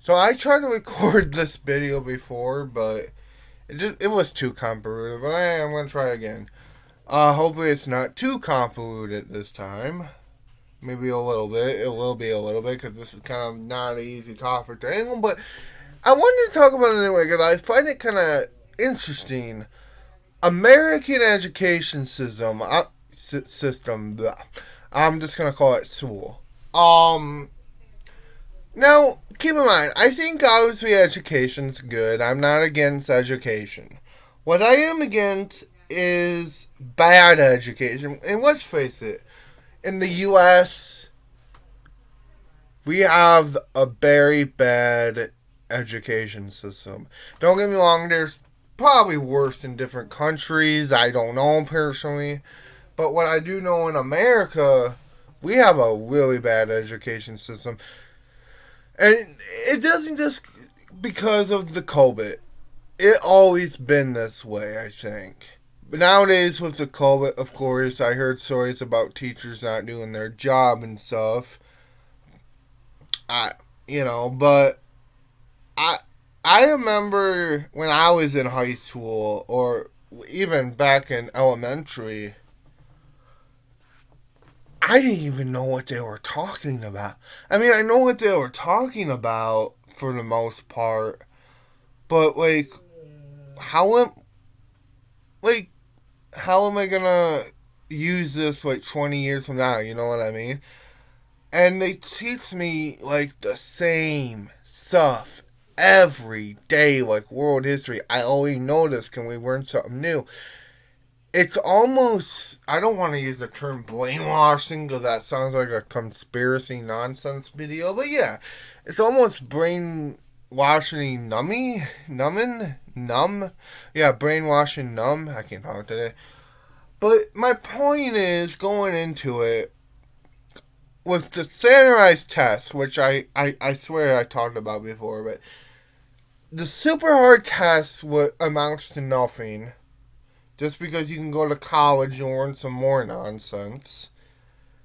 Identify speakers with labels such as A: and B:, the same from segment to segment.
A: So I tried to record this video before, but it was too convoluted. But I'm gonna try again. Hopefully it's not too convoluted this time. Maybe a little bit. It will be a little bit because this is kind of not an easy topic to handle. But I wanted to talk about it anyway because I find it kind of interesting. American education system. System. Blah. I'm just gonna call it school. Um, Now, keep in mind, I think obviously education's good. I'm not against education. What I am against is bad education. And let's face it, in the US, we have a very bad education system. Don't get me wrong, there's probably worse in different countries. I don't know personally. But what I do know in America, we have a really bad education system. And it doesn't just because of the COVID. It always been this way, I think. But nowadays with the COVID, of course, I heard stories about teachers not doing their job and stuff. I, but I, I remember when I was in high school or even back in elementary, I didn't even know what they were talking about. I mean, I know what they were talking about for the most part, but how am like how am I gonna use this 20 years from now? You know what I mean? And they teach me the same stuff every day, like world history. I only know this. Can we learn something new? It's almost, I don't want to use the term brainwashing because that sounds like a conspiracy nonsense video, but yeah, it's almost brainwashing numb. Yeah, brainwashing numb. I can't talk today. But my point is going into it with the standardized test, which I swear I talked about before, but the super hard test amounts to nothing just because you can go to college and learn some more nonsense,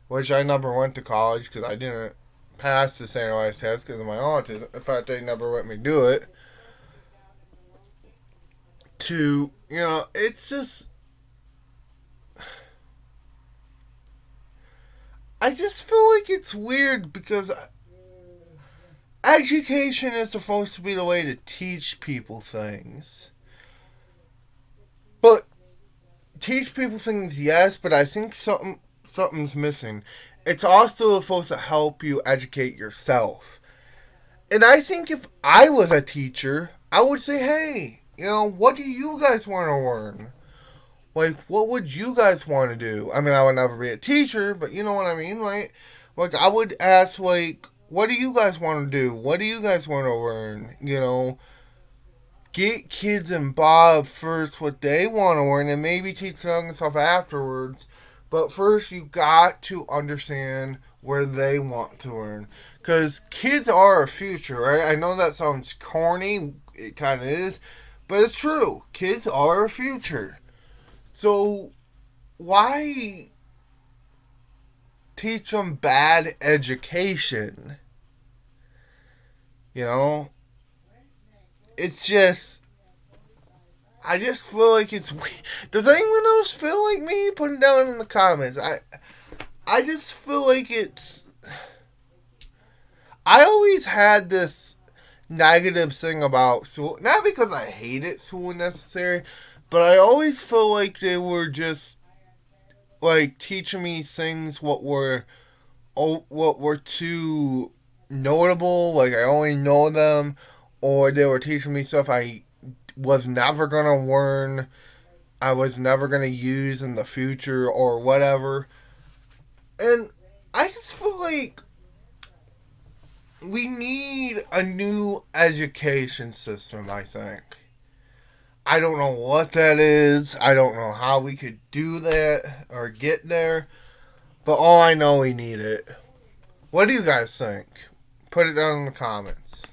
A: which I never went to college because I didn't pass the standardized test because of my autism. In fact, they never let me do it. It's just. I just feel like it's weird because education is supposed to be the way to teach people things. But teach people things, yes, but I think something's missing. It's also supposed to help you educate yourself. And I think if I was a teacher, I would say, hey, what do you guys want to learn? What would you guys want to do? I mean, I would never be a teacher, but you know what I mean, right? I would ask, what do you guys want to do? What do you guys want to learn? Get kids involved first what they want to learn and maybe teach them stuff afterwards. But first, you got to understand where they want to learn. Because kids are our future, right? I know that sounds corny. It kind of is. But it's true. Kids are our future. So, why teach them bad education? You know? It's just. I just feel like it's weird. Does anyone else feel like me? Put it down in the comments. I just feel like it's. I always had this negative thing about school. Not because I hated school necessarily, but I always feel like they were just teaching me things what were too notable. Like I only know them, or they were teaching me stuff I was never gonna learn. I was never gonna use in the future or whatever. And I just feel like we need a new education system, I think. I don't know what that is. I don't know how we could do that or get there. But all I know, we need it. What do you guys think? Put it down in the comments.